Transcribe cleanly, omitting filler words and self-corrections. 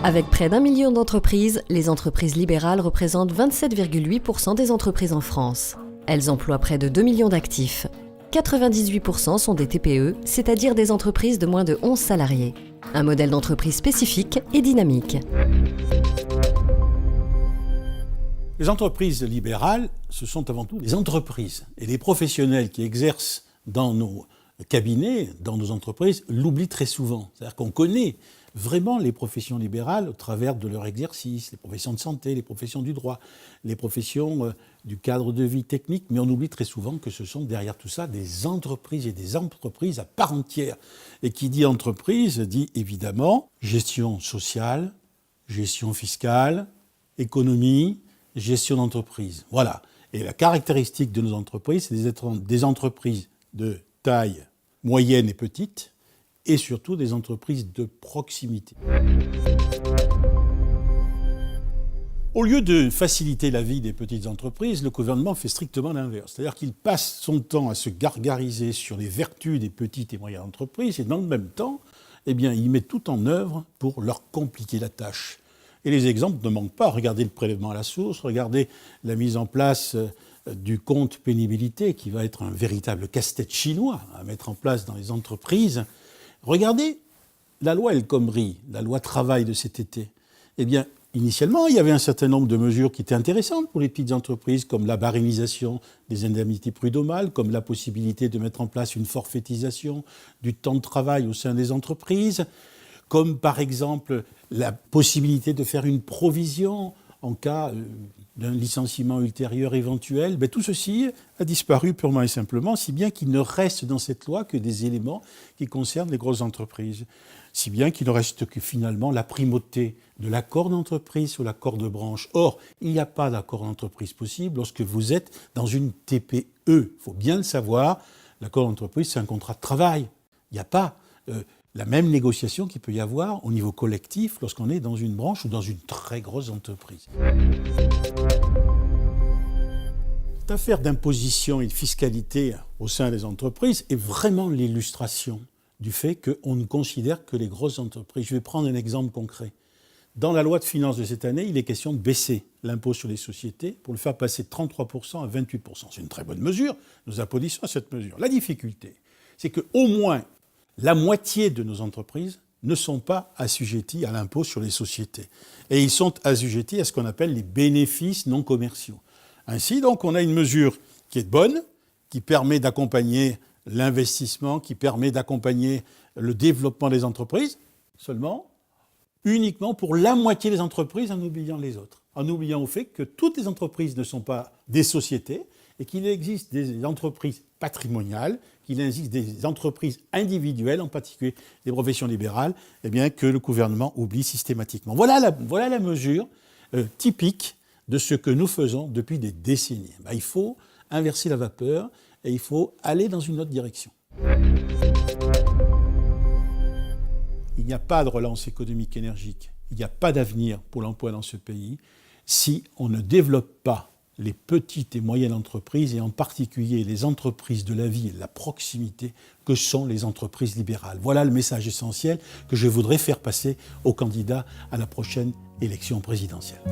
Avec près d'1 million d'entreprises, les entreprises libérales représentent 27,8% des entreprises en France. Elles emploient près de 2 millions d'actifs. 98% sont des TPE, c'est-à-dire des entreprises de moins de 11 salariés. Un modèle d'entreprise spécifique et dynamique. Les entreprises libérales, ce sont avant tout des entreprises. Et les professionnels qui exercent dans nos cabinets, dans nos entreprises, l'oublient très souvent. C'est-à-dire qu'on connaît vraiment les professions libérales au travers de leur exercice, les professions de santé, les professions du droit, les professions du cadre de vie technique, mais on oublie très souvent que ce sont derrière tout ça des entreprises et des entreprises à part entière. Et qui dit entreprise dit évidemment gestion sociale, gestion fiscale, économie, gestion d'entreprise. Voilà. Et la caractéristique de nos entreprises, c'est des entreprises de taille moyenne et petite, et surtout des entreprises de proximité. Au lieu de faciliter la vie des petites entreprises, le gouvernement fait strictement l'inverse. C'est-à-dire qu'il passe son temps à se gargariser sur les vertus des petites et moyennes entreprises, et dans le même temps, il met tout en œuvre pour leur compliquer la tâche. Et les exemples ne manquent pas. Regardez le prélèvement à la source, regardez la mise en place du compte pénibilité, qui va être un véritable casse-tête chinois à mettre en place dans les entreprises. Regardez la loi El Khomri, la loi travail de cet été. Initialement, il y avait un certain nombre de mesures qui étaient intéressantes pour les petites entreprises, comme la barémisation des indemnités prud'homales, comme la possibilité de mettre en place une forfaitisation du temps de travail au sein des entreprises, comme par exemple la possibilité de faire une provision en cas d'un licenciement ultérieur éventuel. Tout ceci a disparu purement et simplement, si bien qu'il ne reste dans cette loi que des éléments qui concernent les grosses entreprises. Si bien qu'il ne reste que finalement la primauté de l'accord d'entreprise sur l'accord de branche. Or, il n'y a pas d'accord d'entreprise possible lorsque vous êtes dans une TPE. Il faut bien le savoir, l'accord d'entreprise, c'est un contrat de travail. Il n'y a pas la même négociation qu'il peut y avoir au niveau collectif lorsqu'on est dans une branche ou dans une très grosse entreprise. Cette affaire d'imposition et de fiscalité au sein des entreprises est vraiment l'illustration du fait qu'on ne considère que les grosses entreprises. Je vais prendre un exemple concret. Dans la loi de finances de cette année, il est question de baisser l'impôt sur les sociétés pour le faire passer de 33% à 28%. C'est une très bonne mesure, nous applaudissons à cette mesure. La difficulté, c'est qu'au moins la moitié de nos entreprises ne sont pas assujettis à l'impôt sur les sociétés. Et ils sont assujettis à ce qu'on appelle les bénéfices non commerciaux. Ainsi, donc, on a une mesure qui est bonne, qui permet d'accompagner l'investissement, qui permet d'accompagner le développement des entreprises, seulement, uniquement pour la moitié des entreprises en oubliant les autres. En oubliant au fait que toutes les entreprises ne sont pas des sociétés et qu'il existe des entreprises patrimoniales, qu'il existe des entreprises individuelles, en particulier des professions libérales, que le gouvernement oublie systématiquement. Voilà la mesure typique de ce que nous faisons depuis des décennies. Il faut inverser la vapeur et il faut aller dans une autre direction. Il n'y a pas de relance économique énergique, il n'y a pas d'avenir pour l'emploi dans ce pays si on ne développe pas les petites et moyennes entreprises, et en particulier les entreprises de la vie et de la proximité que sont les entreprises libérales. Voilà le message essentiel que je voudrais faire passer aux candidats à la prochaine élection présidentielle.